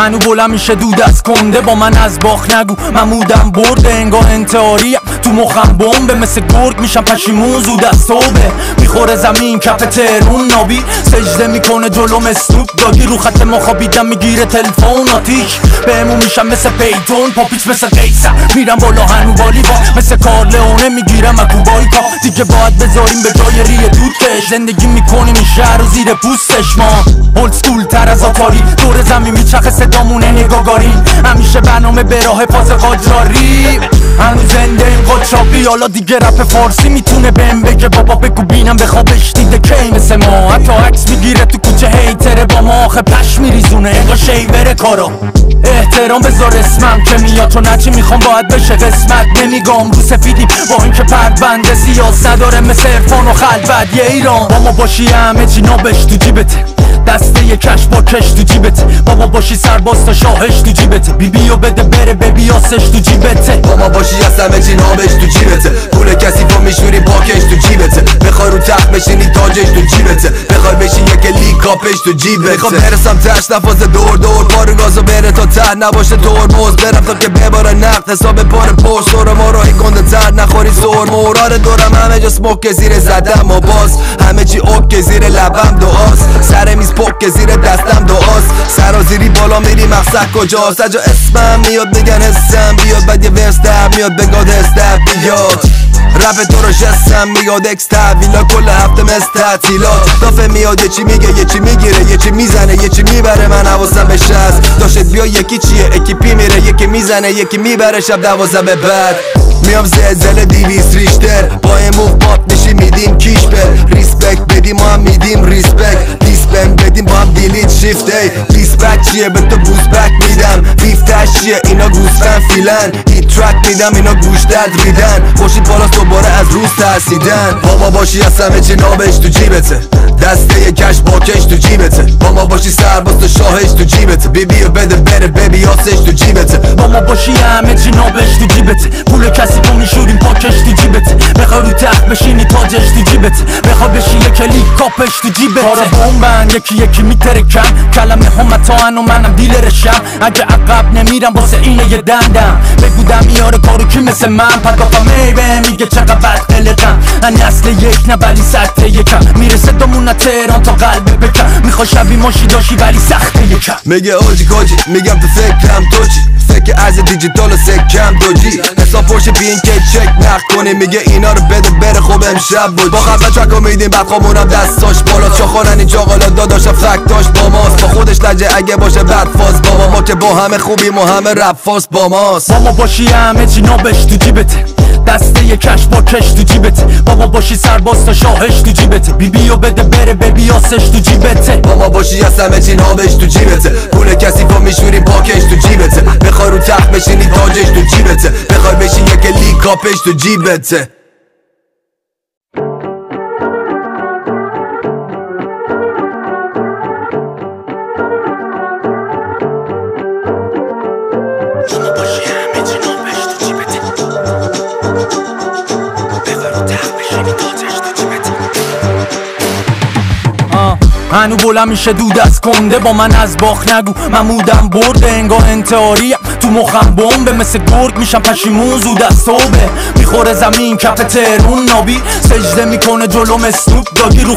هنو بلند میشه دود از کنده، با من از باخ نگو من مودم برده، انگار انتحاریم تو مخم بمبه، مثل گرگ میشم پشیمون زود از صبح. میخوره زمین کف تهرون نابی، سجده میکنه جلوم اسنوپ داگی، رو خط ما خوابیدم میگیره تلفن آتیش بهمون میشم مثل پیتون، پاپیچ مثل قیصر میرم بالا هنو والیبال، مثل کارلئونه میگیرم اکوبایکا، دیگه باید بذاریم به جای ریه دود کش، زندگی میکنیم این شهر و زیر پوستش، ما اولد سکول تر از آتاری، دور زمین میچخه صدامونه نگاگارین، همیشه برنامه به راه فاز قاجاری، هنوز زنده این قاچاقی، حالا دیگه رپ فارسی میتونه بهم بگه بابا بگو بینم بخوابش دیده کی مثل ما، حتی عکس میگیره تو کوچه هیتره با ما، آخه پش میریزونه انگار شیوره کارا، احترام بذار اسمم که میاد تو نچی میخوام باید بشه قسمت، نمیگم رو سفیدیم با اینکه پرونده سیاست نداره مثل عرفان و خلوت یه ایران، با ما باشی همه چی نابش تو جیبته، دسته یه کش با کش تو جیبته، با ما باشی سرباز تا شاهش تو جیبته، بیو بده بره ببیاسش تو جیبته، با ما باشی از همه چی نابش تو جیبته، پول کسی تو میشوری پاکش تو جیبته، بخوای رو تخت بشینی تاجش تو جیبته، بخوای بشی یک لیگ کاپش تو جیبته، میخوام برسم تش نفاز دور دور پارو گازو بره تا ته نباشه ترمز، برم تا که بباره نقد حساب پار پشت، سر ما راهی گنده تر نخوری سر مورار دورم همه جا سموک زیر زدم و باز همه چی اوک زیر لبم دعاست، سر میز پک زیر دستم دعاست، سرازیری بالا میری مقصد کجاست، اجا اسمم میاد میگن حسم بیاد بعد یه ورس در میاد بگاد هستم بیاد، رپ تو رو شستم میاد اکس تحویلا کل هفته مثل تعطیلات، دافه میاد یه چی میگه یه چی میگیره یه چی میزنه یه چی میبره، من حواسم به شست داشت بیا یکی چیه اکیپی میره یکی میزنه یکی میبره شب 12 به بعد میام زلزله 200 ریشتر با این موف پاپ میشی میدیم کیش بر ریسپکت بدیم ما هم میدیم ریسپکت دیسپن بدیم با هم دیلیت شیفت ای دیسپک چیه به تو بوس بک میدم بیفتش چیه اینا گوستن فیلن هیت ترک میدم اینا گوش درد ریدن باشید بالا دوباره از روز ترسیدن، با ما باشی از همه چی نابش تو جیبته، دسته یه کش با کش تو جیبته، با ما باشی سرباز تو شاهش تو جیبته، بیو بده بره ببیاسش تو جیبته، با ما باشی همه چی نابش تو جیبته، پول کسی تو میشوریم پاکش تو جیبته، بخوای رو تخت بشینی تاجش تو جیبته، بخوای بشی یک لیگ کاپش تو جیبته، کارا بومبن یکی یکی میترکن، کلمه همتان و منم دیلرشم، اگه عقب نمیرم واسه اینه یه دندم، بگودم میاره کارو کی مثل من، پدافم میبه میگه چقدر بد قلقم، من نسل یک نه ولی سطح یکم، میرسه دامون تهران تا قلب بکم، میخوای شبی ماشی داشی ولی سخته یکم، میگه آجی کاجی میگم تو فکرم تو چی، فکر از دیجیتال و سکم دوجی، حساب پرش بین که چک نخ کنی، میگه اینا رو بده بره خوب امشب بود، با قبل چکو میدیم بعد خامونم دستاش بالا، چاخارن این جاغالا داداشم فکتاش با ماست، با خودش لجه اگه باشه بد فاز با ما که با همه خوبیم و همه رپ فاز با ماست، با ما باشی همه چی نابش تو جیبته، دسته یه کش با کش تو جیبته، با ما باشی سرباز تا شاهش تو جیبته، بیو بده بره ببیاسش تو جیبته، با ما باشی از همه چی نابش تو جیبته، پول کسی تو میشوری پاکش تو جیبته، بخوای رو تخت بشینی تاجش تو جیبته، بخوای بشی یک لیگ کاپش تو جیبته. هنو بلند میشه دود از کنده، با من از باخ نگو من مودم برده، انگار انتحاریم تو مخم بمبه، مثل گرگ میشم پشیمون زود از صبح، میخوره زمین کف تهرون نابی، سجده میکنه جلوم اسنوپ داگی، رو